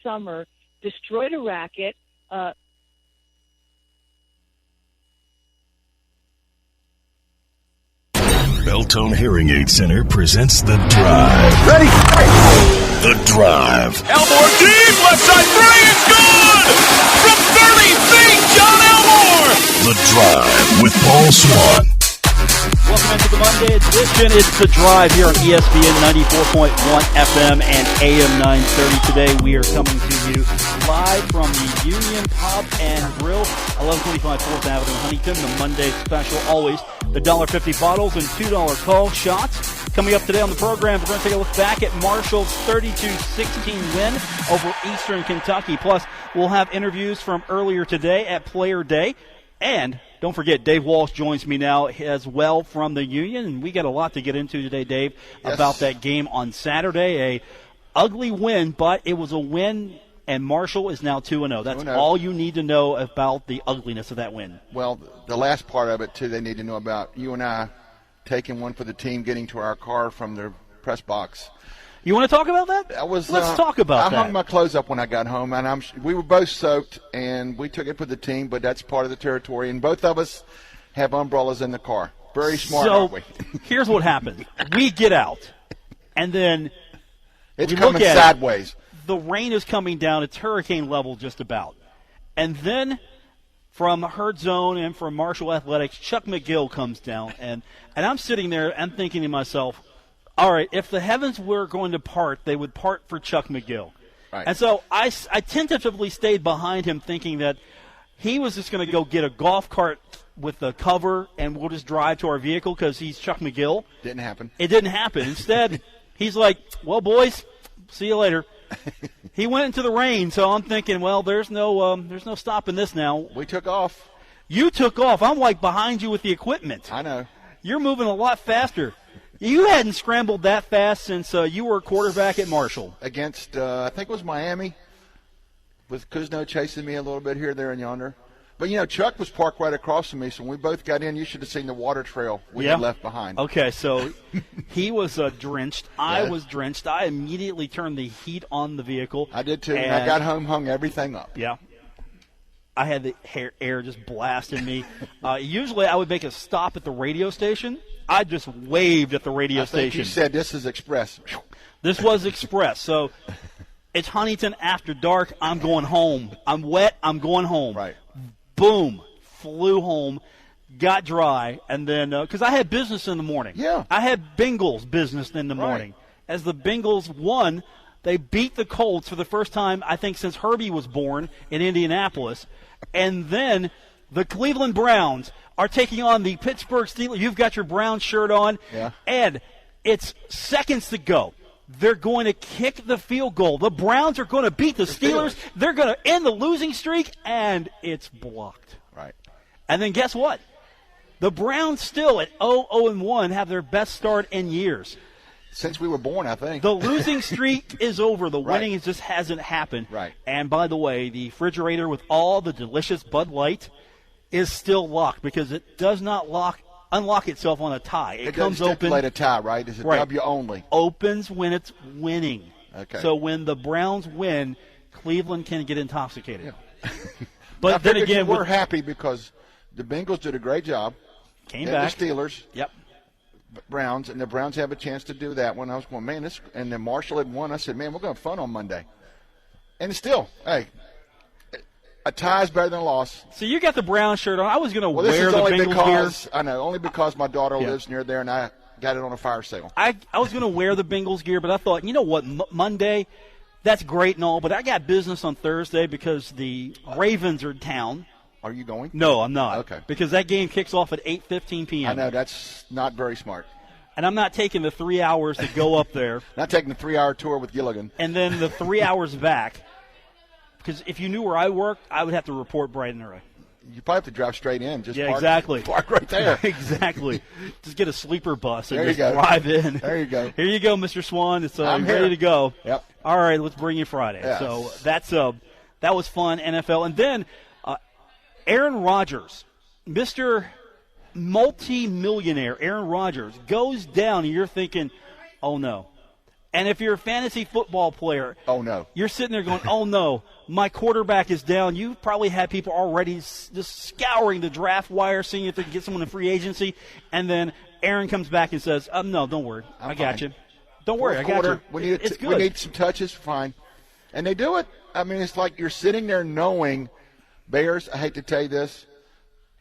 summer, destroyed a racket. Beltone Hearing Aid Center presents The Drive. Ready? The Drive. Elmore deep, left side three, it's good! From 30 feet, John Elmore! The Drive with Paul Swann. Welcome into the Monday edition. It's The Drive here on ESPN 94.1 FM and AM 930. Today we are coming to you live from the Union Pub and Grill, 1125 4th Avenue, Huntington. The Monday special, always the $1.50 bottles and $2 call shots. Coming up today on the program, we're going to take a look back at Marshall's 32-16 win over Eastern Kentucky. Plus, we'll have interviews from earlier today at Player Day. And don't forget, Dave Walsh joins me now as well from the Union. And we got a lot to get into today, Dave, about that game on Saturday. A ugly win, but it was a win, and Marshall is now 2-0. That's 2-0. All you need to know about the ugliness of that win. Well, the last part of it, too, they need to know about you and I taking one for the team, getting to our car from the press box. You want to talk about that? Let's talk about that. I hung my clothes up when I got home, and we were both soaked, and we took it for the team, but that's part of the territory. And both of us have umbrellas in the car. Very smart, aren't we? Here's what happened. We get out, and then it's coming sideways. The rain is coming down. It's hurricane level just about. And then from Herd Zone and from Marshall Athletics, Chuck McGill comes down, and I'm sitting there and thinking to myself, all right, if the heavens were going to part, they would part for Chuck McGill. Right. And so I tentatively stayed behind him thinking that he was just going to go get a golf cart with the cover and we'll just drive to our vehicle because he's Chuck McGill. Didn't happen. It didn't happen. Instead, he's like, well, boys, see you later. He went into the rain, so I'm thinking, well, there's no stopping this now. We took off. You took off. I'm like behind you with the equipment. I know. You're moving a lot faster. You hadn't scrambled that fast since you were a quarterback at Marshall. Against, I think it was Miami, with Kuzno chasing me a little bit here, there, and yonder. But, Chuck was parked right across from me, so when we both got in, you should have seen the water trail we had left behind. Okay, so he was drenched. I was drenched. I immediately turned the heat on the vehicle. I did, too. And I got home, hung everything up. Yeah. I had the air just blasting me. Usually I would make a stop at the radio station. I just waved at the radio station. You said this is Express. This was Express. So it's Huntington after dark. I'm going home. I'm wet. I'm going home. Right. Boom. Flew home. Got dry. And then because I had business in the morning. Yeah. I had Bengals business in the morning. As the Bengals won, they beat the Colts for the first time, I think, since Herbie was born in Indianapolis. And then the Cleveland Browns are taking on the Pittsburgh Steelers. You've got your brown shirt on. Yeah. And it's seconds to go. They're going to kick the field goal. The Browns are going to beat the Steelers. They're going to end the losing streak, and it's blocked. Right. And then guess what? The Browns still at 0-1 have their best start in years. Since we were born, I think. The losing streak is over. The winning just hasn't happened. Right. And by the way, the refrigerator with all the delicious Bud Light is still locked because it does not unlock itself on a tie. It comes open. Stipulate a tie, right? Is it W only? Opens when it's winning. Okay. So when the Browns win, Cleveland can get intoxicated. Yeah. But then again, we're happy because the Bengals did a great job. Came back. The Steelers. Yep. Browns, and the Browns have a chance to do that. When I was going, man, and then Marshall had won. I said, man, we're going to have fun on Monday. And still, hey, a tie is better than a loss. So you got the brown shirt on. I was going to wear this is the only Bengals because, gear. I know, only because my daughter lives near there, and I got it on a fire sale. I was going to wear the Bengals gear, but I thought, you know what, Monday, that's great and all, but I got business on Thursday because the Ravens are in town. Are you going? No, I'm not. Okay. Because that game kicks off at 8:15 p.m. I know, that's not very smart. And I'm not taking the 3 hours to go up there. Not taking the 3-hour tour with Gilligan. And then the 3 hours back. Because if you knew where I worked, I would have to report bright and early. You probably have to drive straight in. Just park, exactly. Park right there. Exactly. Just get a sleeper bus and there you just go. drive in. There you go. Here you go, Mr. Swann. It's I'm ready here. to go. Yep. All right, let's bring you Friday. Yes. So that was fun, NFL. And then Aaron Rodgers, Mr. Multi-millionaire Aaron Rodgers, goes down, and you're thinking, oh, no. And if you're a fantasy football player, oh no, you're sitting there going, oh no, my quarterback is down. You've probably had people already just scouring the draft wire, seeing if they can get someone in free agency. And then Aaron comes back and says, no, don't worry. I got you. Don't worry, I got you. We need some touches, fine. And they do it. I mean, it's like you're sitting there knowing, Bears, I hate to tell you this,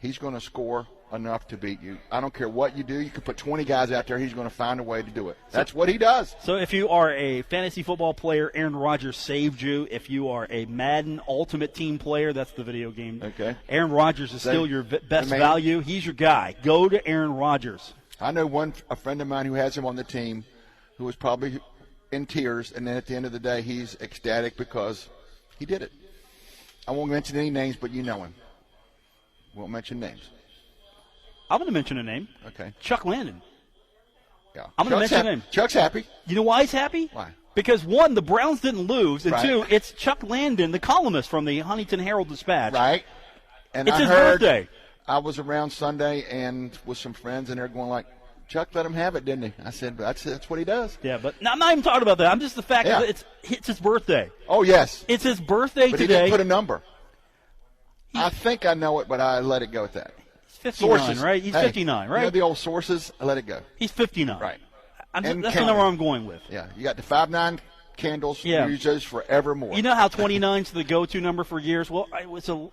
he's going to score enough to beat you. I don't care what you do. You can put 20 guys out there. He's going to find a way to do it. That's what he does. So if you are a fantasy football player, Aaron Rodgers saved you. If you are a Madden Ultimate Team player, that's the video game. Okay. Aaron Rodgers is still your best value. He's your guy. Go to Aaron Rodgers. I know a friend of mine who has him on the team who was probably in tears, and then at the end of the day, he's ecstatic because he did it. I won't mention any names, but you know him. Won't mention names. I'm going to mention a name. Okay. Chuck Landon. Yeah. I'm going to mention a name. Chuck's happy. You know why he's happy? Why? Because, one, the Browns didn't lose, and right. two, it's Chuck Landon, the columnist from the Huntington Herald-Dispatch. Right. And it's I his heard, birthday. I was around Sunday and with some friends, and they're going like, Chuck let him have it, didn't he? I said, that's what he does. Yeah, but I'm not even talking about that. I'm just the fact that it's his birthday. Oh, yes. It's his birthday but today. But he didn't put a number. I think I know it, but I let it go at that. 59, sources. right? He's 59, right? You know the old sources? I let it go. He's 59. Right. That's the number I'm going with. Yeah. You got the 5'9" candles. Yeah. Use those forevermore. You know how 29's the go-to number for years? Well,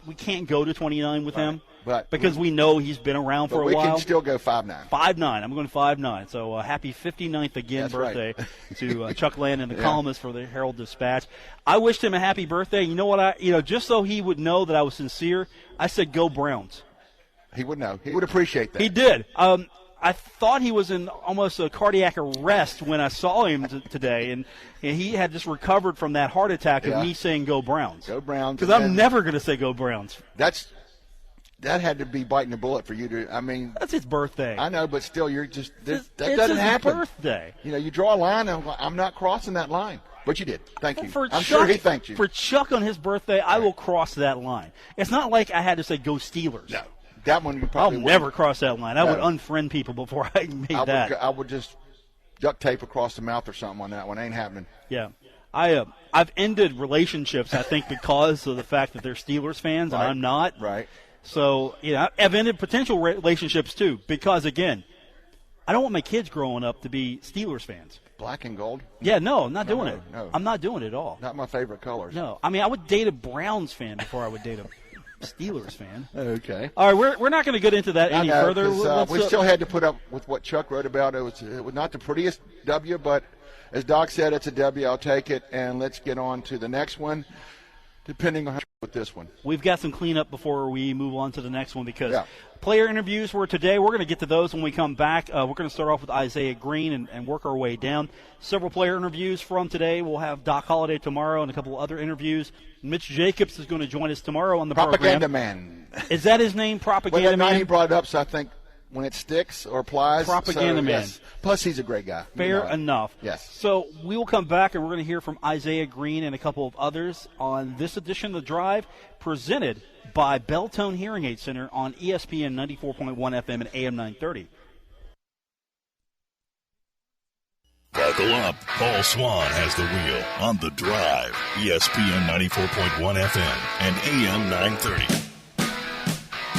we can't go to 29 with him because we know he's been around for a while. We can still go 5'9". 5'9". I'm going 5'9". So happy 59th again That's birthday right. to Chuck Landon, the columnist for the Herald-Dispatch. I wished him a happy birthday. You know what? Just so he would know that I was sincere, I said go Browns. He would know. He would appreciate that. He did. I thought he was in almost a cardiac arrest when I saw him today, and he had just recovered from that heart attack of me saying go Browns. Go Browns. Because I'm never going to say go Browns. That had to be biting the bullet for you to. I mean, that's his birthday. I know, but still, you're just that doesn't happen. It's his birthday. You draw a line. And I'm not crossing that line, but you did. Thank you. I'm sure he thanked you. For Chuck on his birthday, I will cross that line. It's not like I had to say go Steelers. No. That one you probably wouldn't. Never cross that line. I would unfriend people before I made that. I would just duct tape across the mouth or something on that one. Ain't happening. Yeah. I've ended relationships, I think, because of the fact that they're Steelers fans and I'm not. Right. So, I've ended potential relationships, too, because, again, I don't want my kids growing up to be Steelers fans. Black and gold? Yeah, no, I'm not doing it. No. I'm not doing it at all. Not my favorite colors. No. I mean, I would date a Browns fan before I would date a Steelers fan. Okay. All right, we're not going to get into that any further. We still had to put up with what Chuck wrote about. It was not the prettiest W, but as Doc said, it's a W. I'll take it. And let's get on to the next one, depending on how with this one. We've got some cleanup before we move on to the next one because player interviews were today. We're going to get to those when we come back. We're going to start off with Isaiah Green and work our way down. Several player interviews from today. We'll have Doc Holliday tomorrow and a couple of other interviews. Mitch Jacobs is going to join us tomorrow on the Propaganda program. Man. Is that his name, Propaganda Man? He brought it up, so I think when it sticks or applies. Propaganda Man. Yes. Plus, he's a great guy. Fair enough. Yes. So we will come back, and we're going to hear from Isaiah Green and a couple of others on this edition of The Drive, presented by Belltone Hearing Aid Center on ESPN 94.1 FM and AM 930. Buckle up. Paul Swann has the wheel on The Drive, ESPN 94.1 FM and AM 930.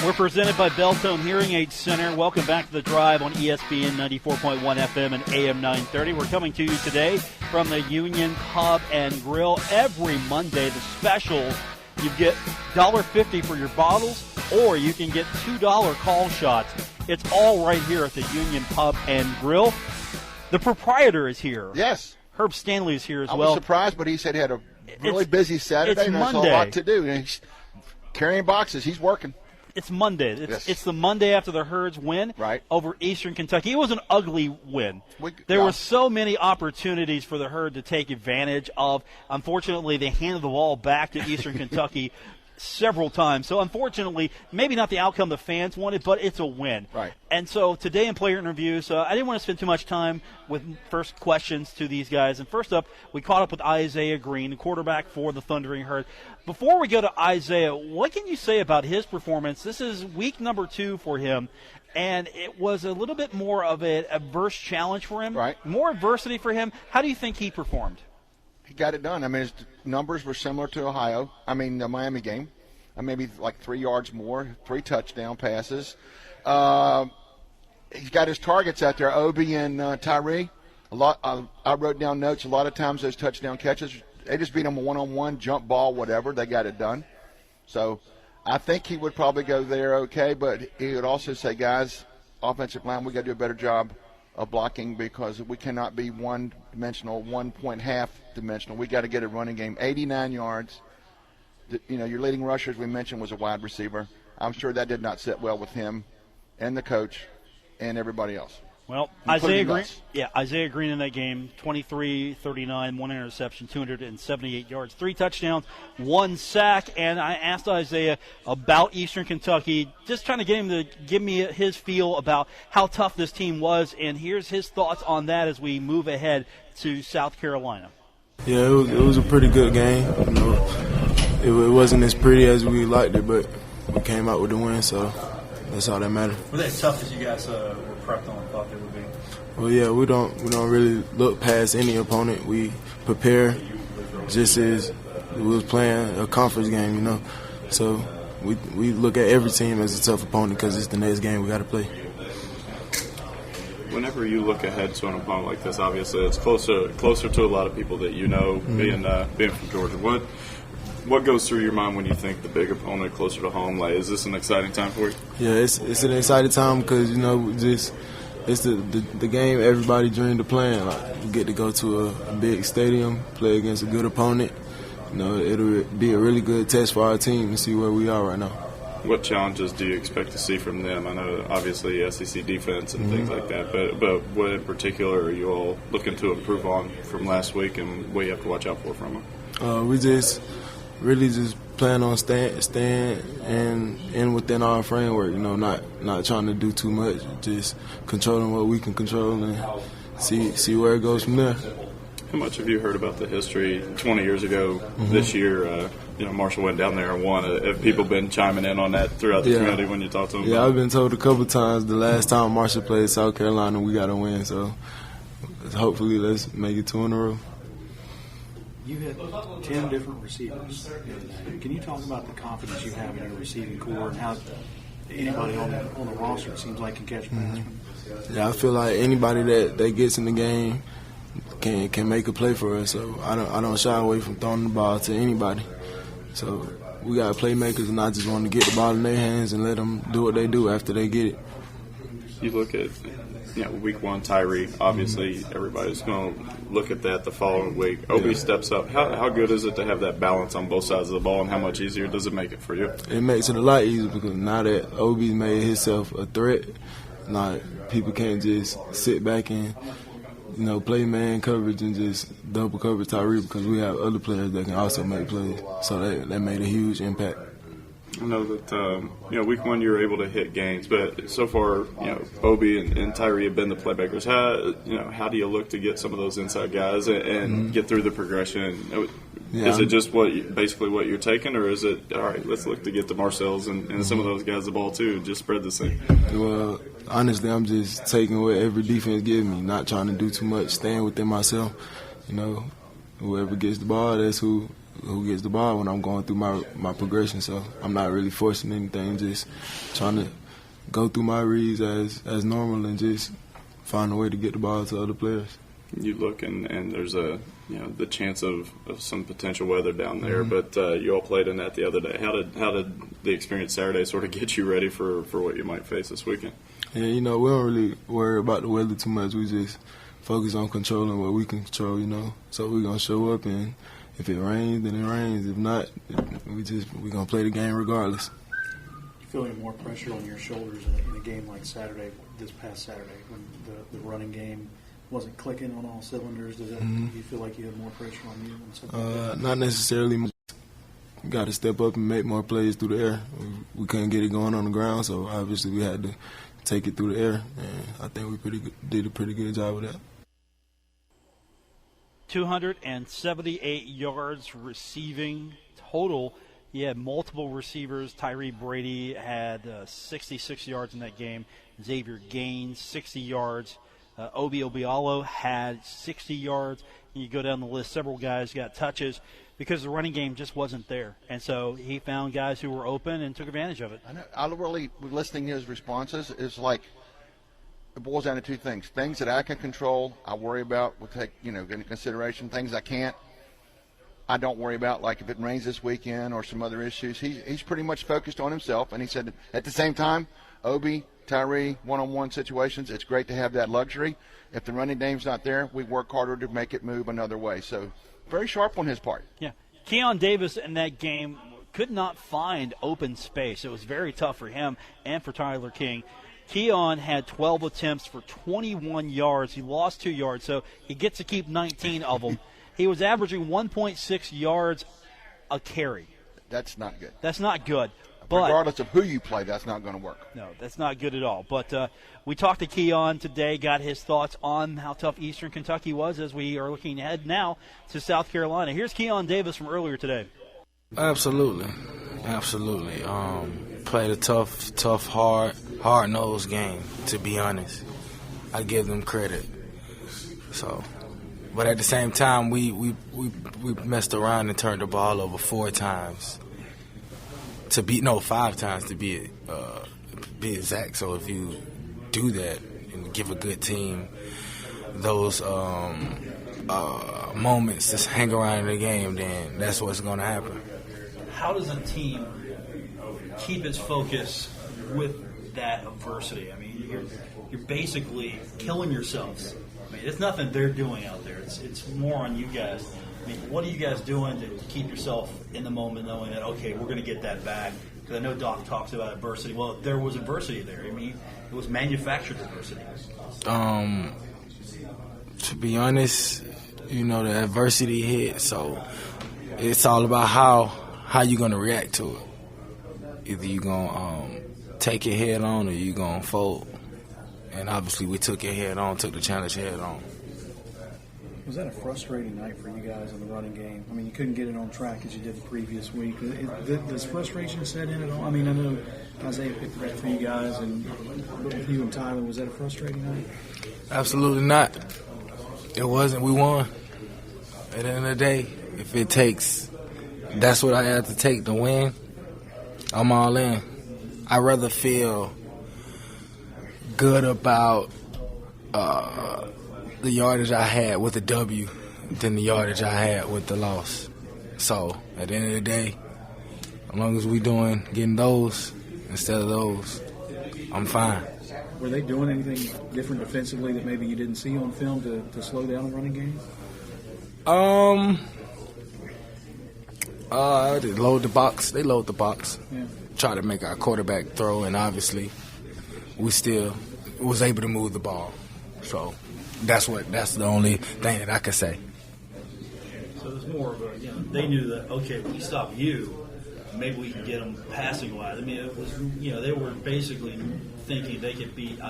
We're presented by Belltone Hearing Aid Center. Welcome back to The Drive on ESPN 94.1 FM and AM 930. We're coming to you today from the Union Pub and Grill. Every Monday, the special, you get $1.50 for your bottles, or you can get $2 call shots. It's all right here at the Union Pub and Grill. The proprietor is here. Yes. Herb Stanley is here as well. I was surprised, but he said he had a really busy Saturday, and there's a lot to do. And he's carrying boxes. He's working. It's Monday. It's the Monday after the Herds win over Eastern Kentucky. It was an ugly win. There were so many opportunities for the Herd to take advantage of. Unfortunately, they handed the ball back to Eastern Kentucky several times. So, unfortunately, maybe not the outcome the fans wanted, but it's a win. Right. And so today in player interviews, I didn't want to spend too much time with first questions to these guys. And first up, we caught up with Isaiah Green, the quarterback for the Thundering Herd. Before we go to Isaiah, what can you say about his performance? This is week number 2 for him, and it was a little bit more of an adverse challenge for him. Right. More adversity for him. How do you think he performed? He got it done. I mean, his numbers were similar to the Miami game. Maybe like 3 yards more, 3 touchdown passes. He's got his targets out there, Obi and Tyree. I wrote down notes. A lot of times those touchdown catches, they just beat them one-on-one, jump ball, whatever. They got it done. So I think he would probably go there okay, but he would also say, guys, offensive line, we got to do a better job of blocking because we cannot be one-dimensional, 1.5 dimensional. We got to get a running game. 89 yards. Your leading rusher, as we mentioned, was a wide receiver. I'm sure that did not sit well with him and the coach and everybody else. Well, Isaiah Green in that game, 23-39, 1 interception, 278 yards, 3 touchdowns, 1 sack. And I asked Isaiah about Eastern Kentucky, just trying to get him to give me his feel about how tough this team was. And here's his thoughts on that as we move ahead to South Carolina. Yeah, it was a pretty good game. It wasn't as pretty as we liked it, but we came out with the win, so that's all that matters. Were they as tough as you guys were prepped on and thought they would be? Well, yeah, we don't really look past any opponent. We prepare just as we was playing a conference game, So we look at every team as a tough opponent because it's the next game we got to play. Whenever you look ahead to an opponent like this, obviously it's closer to a lot of people that being from Georgia. What goes through your mind when you think the big opponent closer to home? Like, is this an exciting time for you? Yeah, it's an exciting time because it's the game everybody dreamed of playing. Like, we get to go to a big stadium, play against a good opponent. It'll be a really good test for our team to see where we are right now. What challenges do you expect to see from them? I know obviously SEC defense and things like that, but what in particular are you all looking to improve on from last week, and what you have to watch out for from them? We just really just plan on staying and within our framework, not trying to do too much, just controlling what we can control and see where it goes from there. How much have you heard about the history 20 years ago this year? Marshall went down there and won. Have people been chiming in on that throughout the community when you talk to them? Yeah, I've been told a couple times the last time Marshall played South Carolina, we got to win. So hopefully let's make it 2 in a row. You had 10 different receivers. Can you talk about the confidence you have in your receiving core and how anybody on the roster, it seems like, can catch passes? Yeah, I feel like anybody that gets in the game can make a play for us. So I don't shy away from throwing the ball to anybody. So we got playmakers, and I just want to get the ball in their hands and let them do what they do after they get it. You look at week 1, Tyree. Obviously, everybody's going to look at that the following week. Obi steps up. How good is it to have that balance on both sides of the ball, and how much easier does it make it for you? It makes it a lot easier because now that Obi's made himself a threat, now people can't just sit back and play man coverage and just double cover Tyree because we have other players that can also make plays. So that made a huge impact. I know that week 1 you were able to hit gains, but so far Obi and Tyree have been the playmakers. How do you look to get some of those inside guys and get through the progression? Is it just basically what you're taking, or is it all right? Let's look to get to Marcel's and some of those guys the ball too. Just spread this thing. Well, honestly, I'm just taking what every defense gives me, not trying to do too much, staying within myself. Whoever gets the ball, that's who gets the ball when I'm going through my progression. So I'm not really forcing anything, just trying to go through my reads as normal and just find a way to get the ball to other players. You look and there's the chance of some potential weather down there, but you all played in that the other day. How did the experience Saturday sort of get you ready for what you might face this weekend? Yeah, we don't really worry about the weather too much. We just focus on controlling what we can control, So we're gonna show up, and if it rains, then it rains. If not, we're gonna play the game regardless. You feel any more pressure on your shoulders in a game like this past Saturday, when the running game wasn't clicking on all cylinders? Do you feel like you had more pressure on you and something like that? Not necessarily. We got to step up and make more plays through the air. We couldn't get it going on the ground, so obviously we had to take it through the air, and I think we did a pretty good job of that. 278 yards receiving total He had multiple receivers. Tyree Brady had 66 yards in that game. Xavier Gaines, 60 yards. Obi Obialo had 60 yards. And you go down the list, several guys got touches because the running game just wasn't there. And so he found guys who were open and took advantage of it. I really, listening to his responses, is like it boils down to two things. Things that I can control, I worry about, will take into consideration. Things I can't, I don't worry about, like if it rains this weekend or some other issues. He's pretty much focused on himself, and he said at the same time, Obi, Tyree, one-on-one situations, it's great to have that luxury. If the running game's not there, we work harder to make it move another way. So very sharp on his part. Yeah. Keon Davis in that game could not find open space. It was very tough for him and for Tyler King. Keon had 12 attempts for 21 yards. He lost 2 yards, so he gets to keep 19 of them. He was averaging 1.6 yards a carry. That's not good. That's not good. But regardless of who you play, that's not going to work. No, that's not good at all. But we talked to Keon today, got his thoughts on how tough Eastern Kentucky was as we are looking ahead now to South Carolina. Here's Keon Davis from earlier today. Absolutely. Played a tough, hard-nosed game, to be honest. I give them credit. So, but at the same time, we messed around and turned the ball over 4 times. 5 times to be exact. So if you do that and give a good team those moments to hang around in the game, then that's what's going to happen. How does a team keep its focus with that adversity? I mean, you're basically killing yourselves. I mean, it's nothing they're doing out there. It's more on you guys. I mean, what are you guys doing to keep yourself in the moment, knowing that, okay, we're going to get that back? Because I know Doc talks about adversity. Well, there was adversity there. I mean, it was manufactured adversity. To be honest, the adversity hit, so it's all about how you're going to react to it. Either you're going to take it head on or you're going to fold. And obviously we took it head on, took the challenge head on. Was that a frustrating night for you guys in the running game? I mean, you couldn't get it on track as you did the previous week. Does frustration set in at all? I mean, I know Isaiah picked it up for you guys, but with you and Tyler, was that a frustrating night? Absolutely not. It wasn't. We won. At the end of the day, if it takes, that's what I had to take to win, I'm all in. I'd rather feel good about the yardage I had with the W than the yardage I had with the loss. So, at the end of the day, as long as we getting those instead of those, I'm fine. Were they doing anything different defensively that maybe you didn't see on film to slow down the running game? They load the box. Yeah. Try to make our quarterback throw, and obviously we still was able to move the ball. So that's the only thing that I could say. So it's more of a, they knew that, okay, if we stop you, maybe we can get them passing wise. I mean, it was, they were basically thinking they could beat,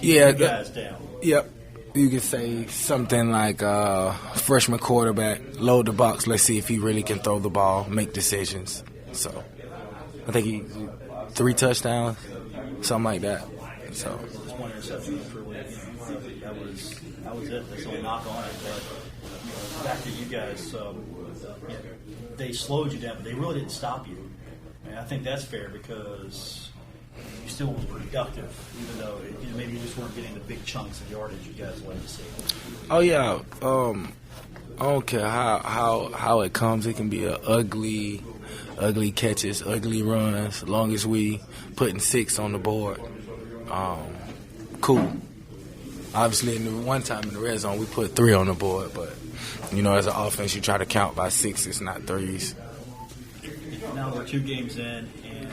you guys down. Yep. You could say something like freshman quarterback, load the box, let's see if he really can throw the ball, make decisions. So I think he 3 touchdowns, something like that. So just one interception was really, that was it. That's the only knock on it. But the fact that you guys, they slowed you down, but they really didn't stop you. And I think that's fair because you still were productive, even though maybe you just weren't getting the big chunks of yardage you guys like to see. Oh yeah, I don't care how it comes. It can be a ugly catches, ugly runs. As long as we putting 6 on the board, cool. Obviously, in the one time in the red zone, we put 3 on the board, but as an offense, you try to count by 6s, not 3s. Now we're 2 games in, and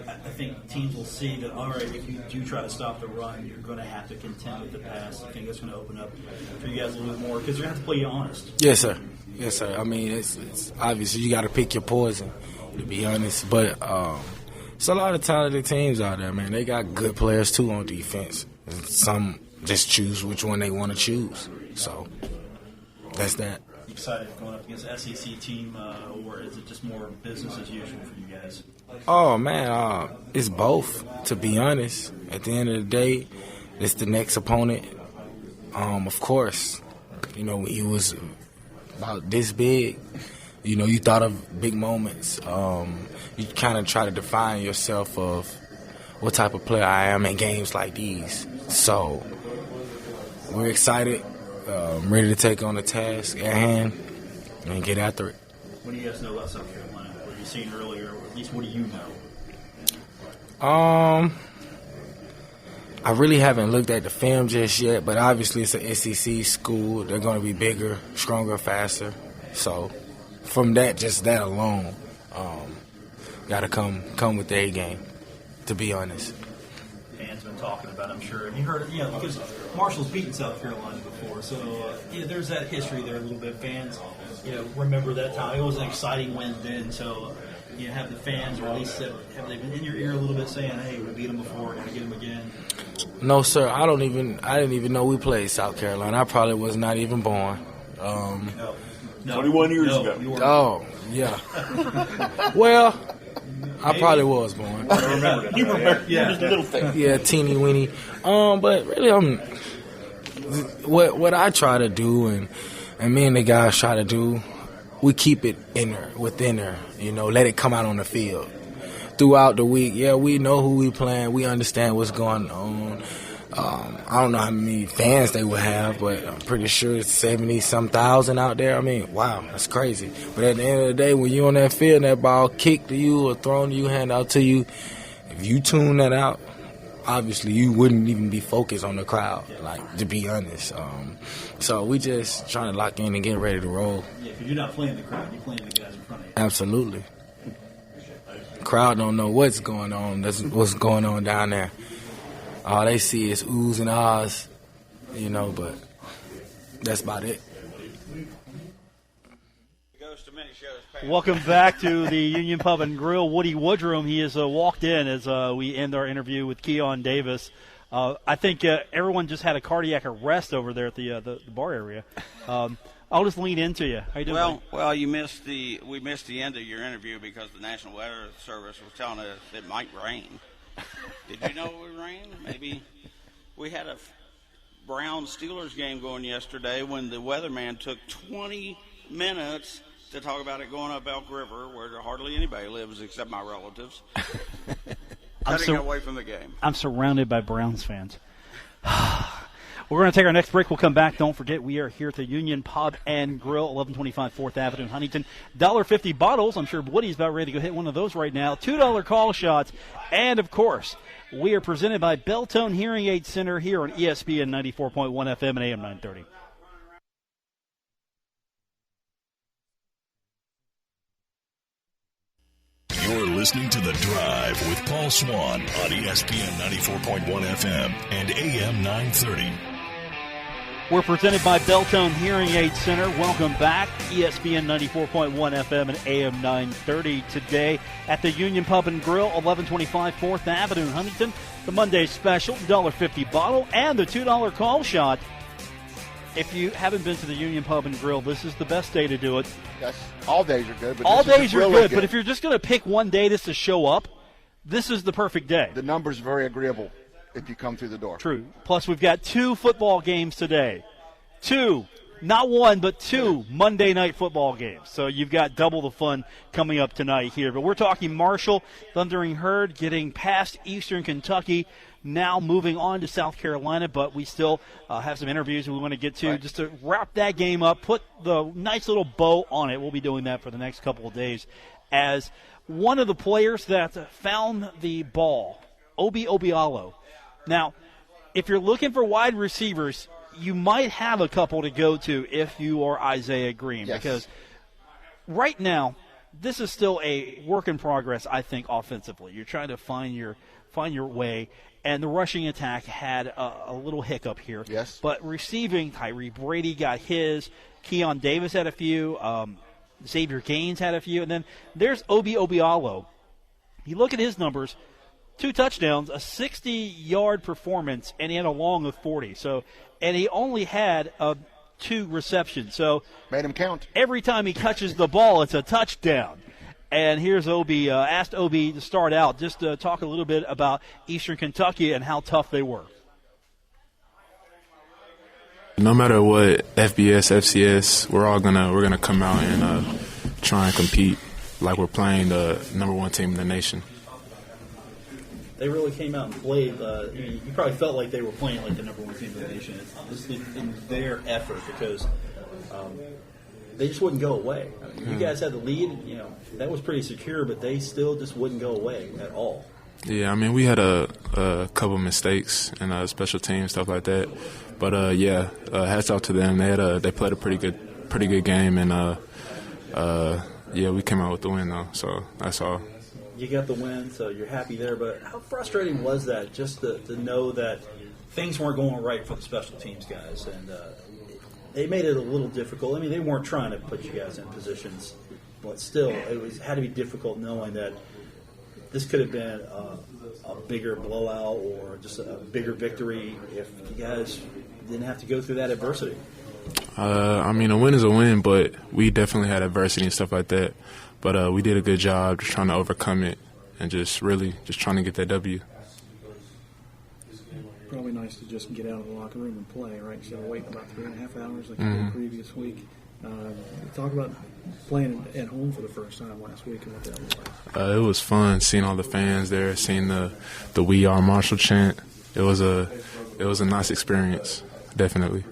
I think teams will see that, all right, if you do try to stop the run, you're going to have to contend with the pass. I think that's going to open up for you guys a little bit more because you're going to have to play honest. Yes, sir. I mean, it's obviously you got to pick your poison, to be honest. But it's a lot of talented teams out there, man. They got good players, too, on defense. Some just choose which one they want to choose. So that's that. You excited going up against an SEC team, or is it just more business as usual for you guys? Oh, man, it's both, to be honest. At the end of the day, it's the next opponent. Of course, when you was about this big, you thought of big moments. You kind of try to define yourself of what type of player I am in games like these. So we're excited, ready to take on the task at hand and get after it. What do you guys know about South Carolina? What have you seen earlier, or at least what do you know? I really haven't looked at the film just yet, but obviously it's an SEC school. They're going to be bigger, stronger, faster. So from that, just that alone, got to come with the A game, to be honest. Fans been talking about it, I'm sure. You heard it, because Marshall's beaten South Carolina before, so there's that history there a little bit. Fans, remember that time. It was an exciting win then, so have the fans, or at least have they been in your ear a little bit saying, "Hey, we beat them before, gotta get them again"? No, sir. I didn't even know we played South Carolina. I probably was not even born. No, 21 years ago. Oh, yeah. Well, I probably was born. I remember that. You remember? Yeah. Just a little thing. Yeah, teeny weeny. But really, what I try to do, and me and the guys try to do, we keep it within her. Let it come out on the field. Throughout the week, we know who we playing. We understand what's going on. I don't know how many fans they will have, but I'm pretty sure it's 70-some thousand out there. I mean, wow, that's crazy. But at the end of the day, when you're on that field and that ball kicked to you or thrown to you, hand out to you, if you tune that out, obviously you wouldn't even be focused on the crowd, to be honest. So we just trying to lock in and get ready to roll. Yeah, because you're not playing the crowd, you're playing the guys in front of you. Absolutely. Crowd don't know what's going on. That's what's going on down there. All they see is oohs and ahs, but that's about it. Welcome back to the Union Pub and Grill. Woody Woodrum, he has walked in as we end our interview with Keon Davis. I think everyone just had a cardiac arrest over there at the bar area. I'll just lean into you. How you doing? Well, we missed the end of your interview because the National Weather Service was telling us it might rain. Did you know it would rain? Maybe we had a Browns-Steelers game going yesterday when the weatherman took 20 minutes to talk about it going up Elk River, where hardly anybody lives except my relatives. Cutting away from the game. I'm surrounded by Browns fans. We're going to take our next break. We'll come back. Don't forget, we are here at the Union Pub and Grill, 1125 4th Avenue in Huntington. $1.50 bottles. I'm sure Woody's about ready to go hit one of those right now. $2 call shots. And, of course, we are presented by Belltone Hearing Aid Center here on ESPN 94.1 FM and AM 930. You're listening to The Drive with Paul Swann on ESPN 94.1 FM and AM 930. We're presented by Belltone Hearing Aid Center. Welcome back. ESPN 94.1 FM and AM 930 today at the Union Pub and Grill, 1125 4th Avenue in Huntington. The Monday special, $1.50 bottle, and the $2 call shot. If you haven't been to the Union Pub and Grill, this is the best day to do it. Yes, all days are good. But all days are really good, but if you're just going to pick one day just to show up, this is the perfect day. The number's very agreeable if you come through the door. True. Plus, we've got 2 football games today. 2, not 1, but 2 Monday night football games. So you've got double the fun coming up tonight here. But we're talking Marshall, Thundering Herd, getting past Eastern Kentucky, now moving on to South Carolina, but we still have some interviews we want to get to just to wrap that game up, put the nice little bow on it. We'll be doing that for the next couple of days. As one of the players that found the ball, Obi Obialo. Now, if you're looking for wide receivers, you might have a couple to go to if you are Isaiah Green, because right now this is still a work in progress, I think, offensively. You're trying to find your way. And the rushing attack had a little hiccup here. Yes. But receiving, Tyree Brady got his. Keon Davis had a few. Xavier Gaines had a few. And then there's Obi Obialo. You look at his numbers, 2 touchdowns, a 60-yard performance, and he had a long of 40. So, and he only had 2 receptions. So made him count. Every time he touches the ball, it's a touchdown. And here's Obi. Asked Obi to start out, just to talk a little bit about Eastern Kentucky and how tough they were. No matter what, FBS, FCS, we're gonna come out and try and compete like we're playing the number 1 team in the nation. They really came out and played. You probably felt like they were playing like the number 1 team in the nation. It's in their effort because they just wouldn't go away. I mean, you guys had the lead. That was pretty secure, but they still just wouldn't go away at all. Yeah, I mean, we had a couple mistakes and special teams, stuff like that. But hats off to them. They played a pretty good game, and we came out with the win though. So that's all. You got the win, so you're happy there. But how frustrating was that just to know that things weren't going right for the special teams guys, and they made it a little difficult. I mean, they weren't trying to put you guys in positions, but still, it had to be difficult knowing that this could have been a bigger blowout or just a bigger victory if you guys didn't have to go through that adversity. I mean, a win is a win, but we definitely had adversity and stuff like that. But we did a good job just trying to overcome it and just trying to get that W. Probably nice to just get out of the locker room and play, right? Instead of waiting about 3.5 hours like you did the previous week. Talk about playing at home for the first time last week and what that was like. It was fun seeing all the fans there, seeing the "We Are Marshall" chant. It was a nice experience, definitely.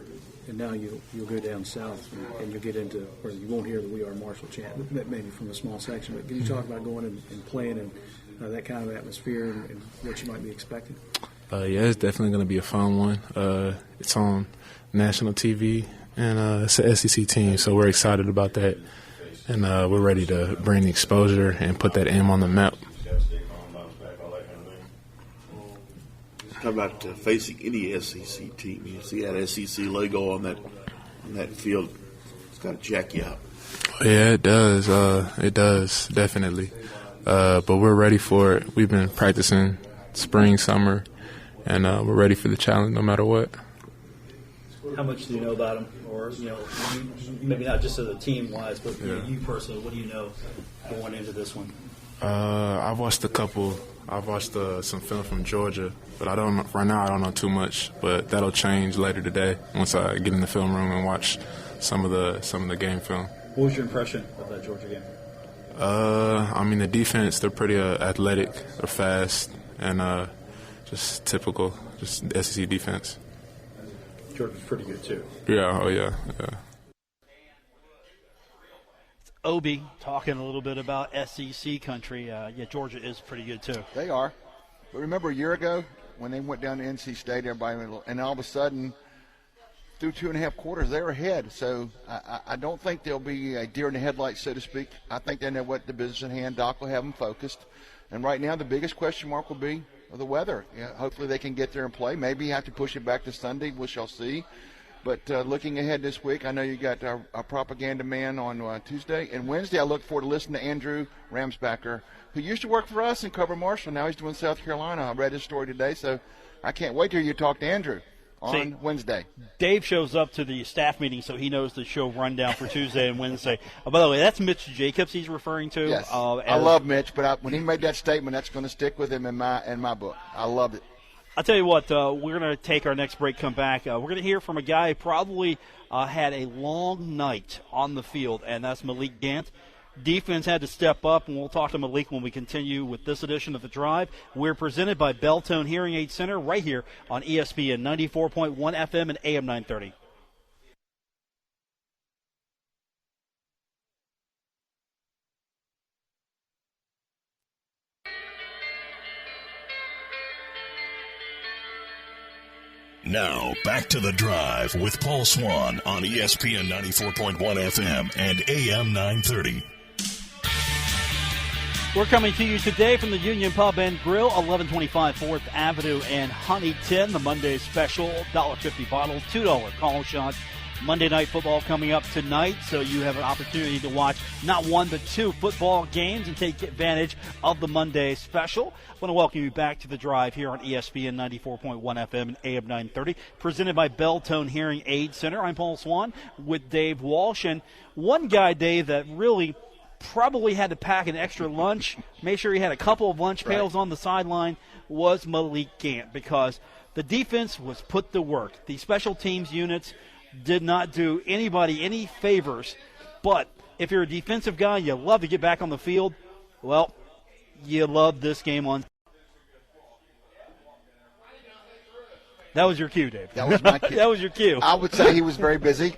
And now you'll go down south and you'll get into where you won't hear the "We Are Marshall" chant, maybe from a small section. But can you talk about going and playing in that kind of atmosphere and what you might be expecting? It's definitely going to be a fun one. It's on national TV, and it's an SEC team, so we're excited about that. And we're ready to bring the exposure and put that M on the map. How about facing any SEC team? You see that SEC logo on that field. It's got to jack you up. Yeah, it does. It does, definitely. But we're ready for it. We've been practicing spring, summer, and we're ready for the challenge no matter what. How much do you know about them? Or, maybe not just as a team-wise, but you personally, what do you know going into this one? I've watched a couple. I've watched some film from Georgia, but right now I don't know too much. But that'll change later today once I get in the film room and watch some of the game film. What was your impression of that Georgia game? I mean, the defense, they're pretty athletic, they're fast, and just typical, just SEC defense. Georgia's pretty good too. Yeah, oh yeah. Obi talking a little bit about SEC country. Georgia is pretty good too. They are. But remember a year ago when they went down to NC State, and all of a sudden, through 2.5 quarters, they were ahead. So I don't think they'll be a deer in the headlights, so to speak. I think they know what the business at hand. Doc will have them focused. And right now the biggest question mark will be the weather. Hopefully they can get there and play. Maybe you have to push it back to Sunday. We shall see. But looking ahead this week, I know you got our propaganda man on Tuesday. And Wednesday, I look forward to listening to Andrew Ramsbacher, who used to work for us and cover Marshall. Now he's doing South Carolina. I read his story today, so I can't wait to hear you talk to Andrew on Wednesday. Dave shows up to the staff meeting, so he knows the show rundown for Tuesday and Wednesday. By the way, that's Mitch Jacobs he's referring to. Yes, I love Mitch, but when he made that statement, that's going to stick with him in my book. I loved it. I'll tell you what, we're going to take our next break, come back. We're going to hear from a guy who probably had a long night on the field, and that's Malik Gant. Defense had to step up, and we'll talk to Malik when we continue with this edition of The Drive. We're presented by Belltone Hearing Aid Center right here on ESPN 94.1 FM and AM 930. Now, back to The Drive with Paul Swann on ESPN 94.1 FM and AM 930. We're coming to you today from the Union Pub and Grill, 1125 4th Avenue in Huntington. The Monday special, $1.50 bottle, $2 call shot, Monday Night Football coming up tonight, so you have an opportunity to watch not one but two football games and take advantage of the Monday special. I want to welcome you back to The Drive here on ESPN 94.1 FM and AM 930, presented by Belltone Hearing Aid Center. I'm Paul Swann with Dave Walsh, and one guy, Dave, that really probably had to pack an extra lunch, make sure he had a couple of lunch pails on the sideline, was Malik Gant, because the defense was put to work. The special teams units did not do anybody any favors, but if you're a defensive guy, you love to get back on the field, well, you love this game on. That was your cue, Dave. That was my cue. That was your cue. I would say he was very busy.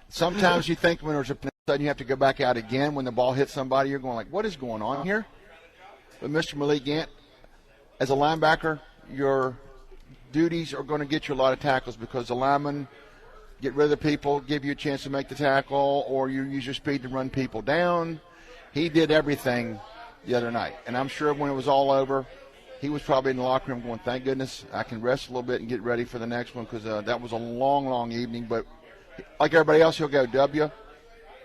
Sometimes you think when there's a sudden you have to go back out again when the ball hits somebody, you're going like, what is going on here? But Mr. Malik Gant, as a linebacker, your duties are going to get you a lot of tackles because the linemen get rid of the people, give you a chance to make the tackle, or you use your speed to run people down. He did everything the other night. And I'm sure when it was all over, he was probably in the locker room going, thank goodness I can rest a little bit and get ready for the next one, because that was a long, long evening. But like everybody else, he'll go W,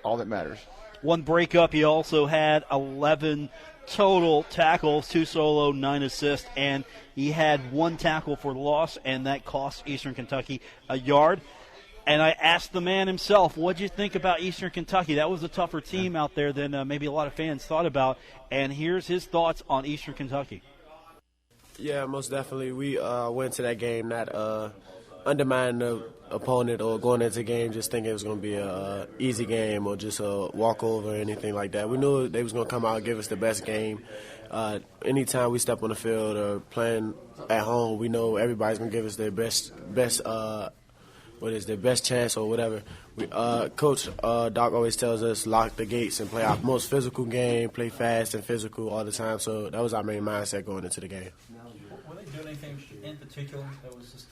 all that matters. One breakup, he also had 11 total tackles, 2 solo, 9 assists, and he had 1 tackle for loss, and that cost Eastern Kentucky a yard. And I asked the man himself, what did you think about Eastern Kentucky? That was a tougher team out there than maybe a lot of fans thought about. And here's his thoughts on Eastern Kentucky. Yeah, most definitely. We went to that game not undermining the opponent or going into the game just thinking it was going to be a easy game or just a walkover or anything like that. We knew they was going to come out and give us the best game. Anytime we step on the field or playing at home, we know everybody's going to give us their best their best chance or whatever. Coach Doc always tells us lock the gates and play our most physical game, play fast and physical all the time. So that was our main mindset going into the game. Were they doing anything in particular that was just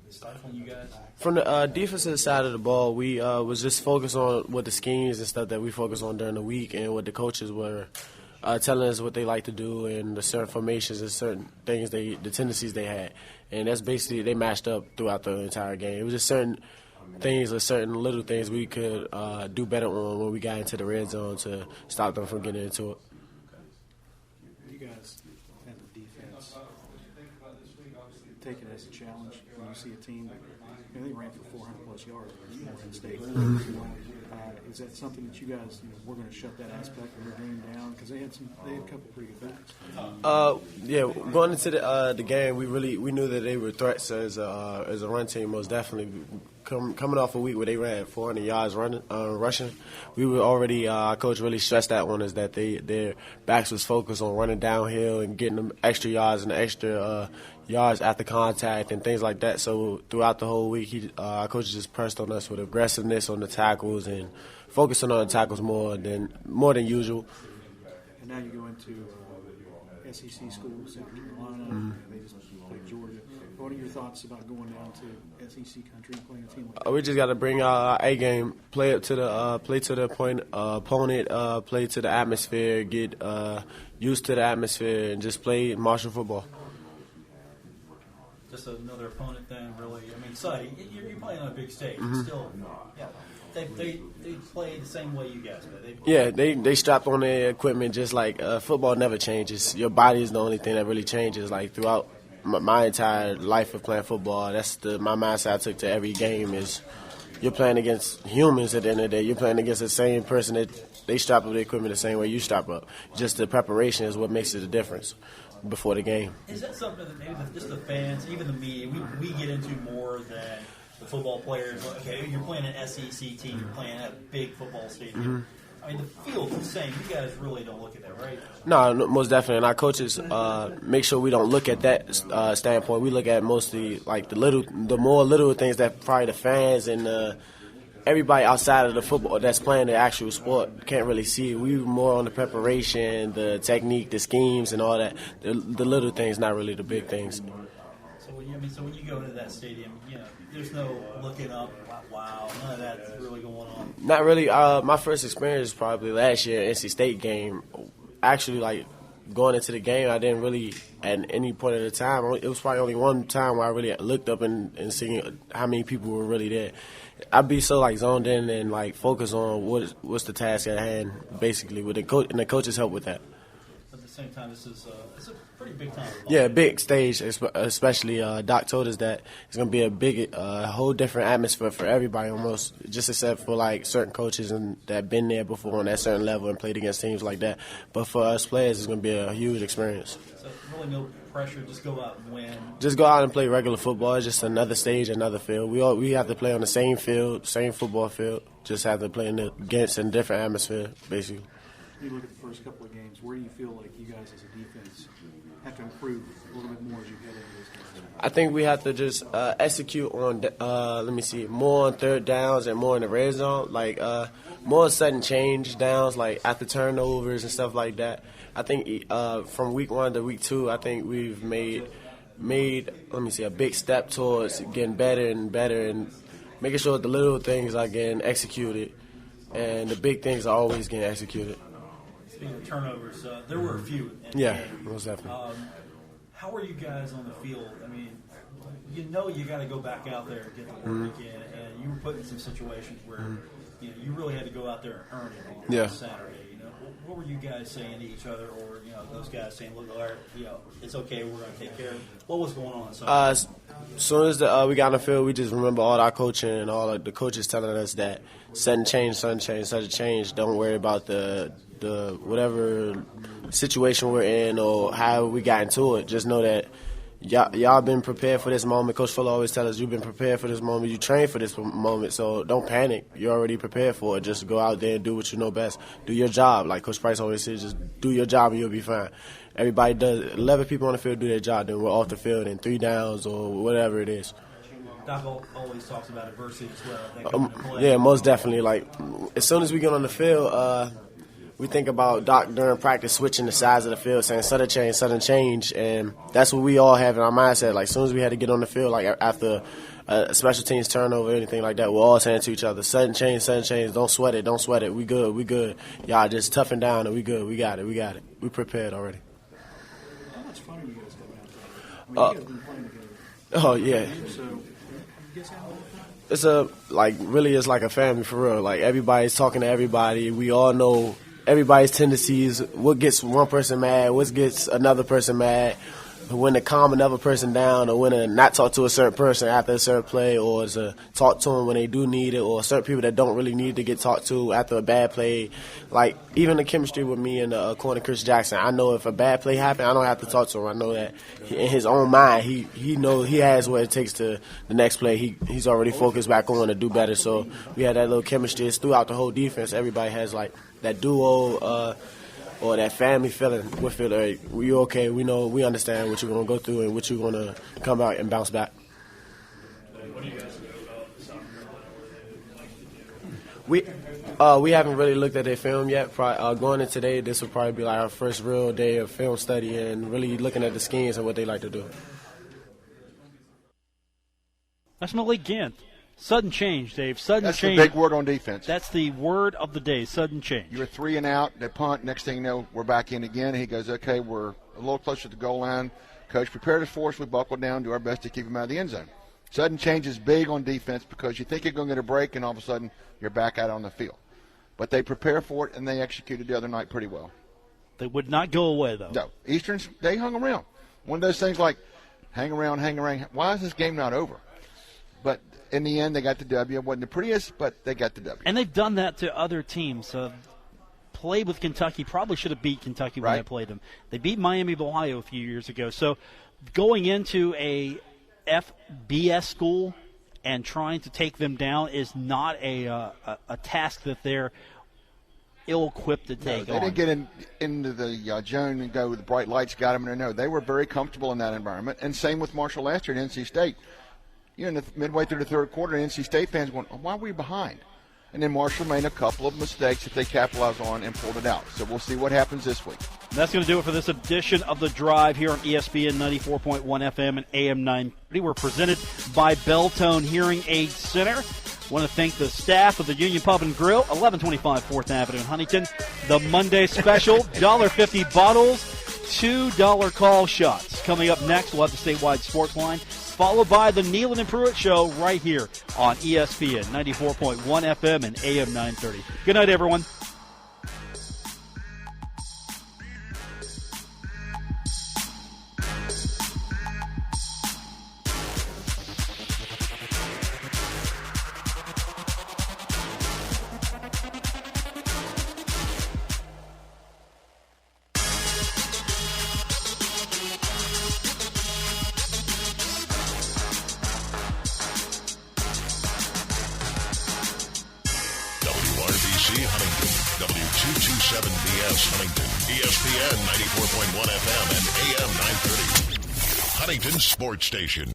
stifling you guys? From the defensive side of the ball, we was just focused on what the schemes and stuff that we focused on during the week and what the coaches were telling us what they like to do and the certain formations and certain things, the tendencies they had. And that's basically, they matched up throughout the entire game. It was just certain things or certain little things we could do better on when we got into the red zone to stop them from getting into it. You guys at the defense take it as a challenge when you see a team that they ran for 400-plus yards in state. Is that something that you guys, we're going to shut that aspect of your game down? Because they had a couple pretty good backs. Yeah, going into the game, we knew that they were threats as a run team, most definitely. Coming off a week where they ran 400 yards rushing, we were already, our coach really stressed that one, is that their backs was focused on running downhill and getting them extra yards and extra yards after contact and things like that. So throughout the whole week, our coach just pressed on us with aggressiveness on the tackles and focusing on the tackles more than usual. And now you go into SEC school, South Carolina. They just played Georgia. What are your thoughts about going down to SEC country and playing a team like that? We just got to bring our A game, play to the opponent, play to the atmosphere, get used to the atmosphere, and just play martial football. Just another opponent thing, really. I mean, so you're playing on a big stage. But still, yeah, they play the same way you guys play. They strap on their equipment just like football never changes. Your body is the only thing that really changes. Like throughout my entire life of playing football, that's my mindset I took to every game is you're playing against humans at the end of the day. You're playing against the same person that they strap up the equipment the same way you strap up. Just the preparation is what makes it a difference before the game. Is that something that maybe just the fans, even the media, we get into more than the football players? Okay, you're playing an SEC team, you're playing at a big football stadium. I mean, the field's the same. You guys really don't look at that, right? No, most definitely. And our coaches make sure we don't look at that standpoint. We look at mostly like the more little things that probably the fans and everybody outside of the football that's playing the actual sport can't really see. We were more on the preparation, the technique, the schemes, and all that. The little things, not really the big things. So when you go into that stadium, there's no looking up, wow, none of that's really going on. Not really. My first experience was probably last year, NC State game. Actually, like going into the game, I didn't really, at any point at the time, it was probably only one time where I really looked up and seen how many people were really there. I'd be so like zoned in and like focused on what's the task at hand, basically, with the coach, and the coaches help with that. At the same time, it's a pretty big time. Yeah, big stage, especially Doc told us that it's going to be a big, whole different atmosphere for everybody almost, just except for like certain coaches and that been there before on that certain level and played against teams like that. But for us players, it's going to be a huge experience. So really no pressure, just go out and win. Just go out and play regular football. It's just another stage, another field. We have to play on the same field, same football field, just have to play against a different atmosphere, basically. You look at the first couple of games, where do you feel like you guys as a defense have to improve a little bit more as you get into this game? I think we have to just execute on, more on third downs and more in the red zone, like more sudden change downs, like after turnovers and stuff like that. I think from week 1 to week 2, I think we've made a big step towards getting better and better and making sure the little things are getting executed and the big things are always getting executed. Speaking of turnovers, there were a few. Most definitely. How are you guys on the field? I mean, you got to go back out there and get the work again, and you were put in some situations where you really had to go out there and earn it on Saturday. What were you guys saying to each other, or those guys saying, "Look, all right, it's okay, we're going to take care of it"? What was going on? As soon as we got on the field, we just remember all our coaching and all of the coaches telling us that sudden change. Don't worry about the whatever situation we're in or how we got into it. Just know that y'all been prepared for this moment. Coach Fuller always tells us you've been prepared for this moment. You trained for this moment, so don't panic. You're already prepared for it. Just go out there and do what you know best. Do your job. Like Coach Price always says, just do your job and you'll be fine. Everybody does. 11 people on the field do their job. Then we're off the field in 3 downs or whatever it is. Doc always talks about adversity as well. Yeah, most definitely. Like as soon as we get on the field, we think about Doc during practice switching the sides of the field, saying sudden change, and that's what we all have in our mindset. Like as soon as we had to get on the field, like after a special teams turnover or anything like that, we're all saying to each other, sudden change, don't sweat it, we good. Y'all just toughen down and we good, we got it. We prepared already. How much fun are you guys having out there? I mean, you guys have been playing together. Oh, yeah. So, you guys have all it's like a family for real. Like everybody's talking to everybody. We all know everybody's tendencies, what gets one person mad, what gets another person mad, when to calm another person down, or when to not talk to a certain person after a certain play, or to talk to them when they do need it, or certain people that don't really need to get talked to after a bad play. Like, even the chemistry with me and corner Chris Jackson, I know if a bad play happened, I don't have to talk to him. I know that in his own mind, he knows he has what it takes to the next play. He's already focused back on to do better. So we had that little chemistry. It's throughout the whole defense. Everybody has, like, that duo or that family feeling. We feel like we okay. We know, we understand what you're going to go through and what you're going to come out and bounce back. What do you guys think about we haven't really looked at their film yet. Going into today, this will probably be like our first real day of film study and really looking at the schemes and what they like to do. That's Malik Gant. Sudden change, Dave. Sudden That's change. That's the big word on defense. That's the word of the day, sudden change. You're 3 and out, they punt. Next thing you know, we're back in again. He goes, okay, we're a little closer to the goal line. Coach prepared us for us. We buckled down, do our best to keep him out of the end zone. Sudden change is big on defense because you think you're going to get a break, and all of a sudden you're back out on the field. But they prepare for it, and they executed the other night pretty well. They would not go away, though. No. Easterns, they hung around. One of those things like hang around. Why is this game not over? But in the end, they got the W. It wasn't the prettiest, but they got the W. And they've done that to other teams. Played with Kentucky, probably should have beat Kentucky when they played them. They beat Miami of Ohio a few years ago. So going into a FBS school and trying to take them down is not a task that they're ill-equipped to take on. They didn't get into the zone and go, the bright lights got them. No, they were very comfortable in that environment. And same with Marshall last year at NC State. Midway through the third quarter, NC State fans going, why are we behind? And then Marshall made a couple of mistakes that they capitalized on and pulled it out. So we'll see what happens this week. That's going to do it for this edition of The Drive here on ESPN 94.1 FM and AM 930. We're presented by Belltone Hearing Aid Center. I want to thank the staff of the Union Pub and Grill, 1125 4th Avenue in Huntington. The Monday special, $1.50 bottles. $2 call shots. Coming up next, we'll have the statewide sports line, followed by the Nealon and Pruitt Show right here on ESPN 94.1 FM and AM 930. Good night, everyone. WRBC Huntington, W227BS Huntington, ESPN 94.1 FM and AM 930. Huntington Sports Station.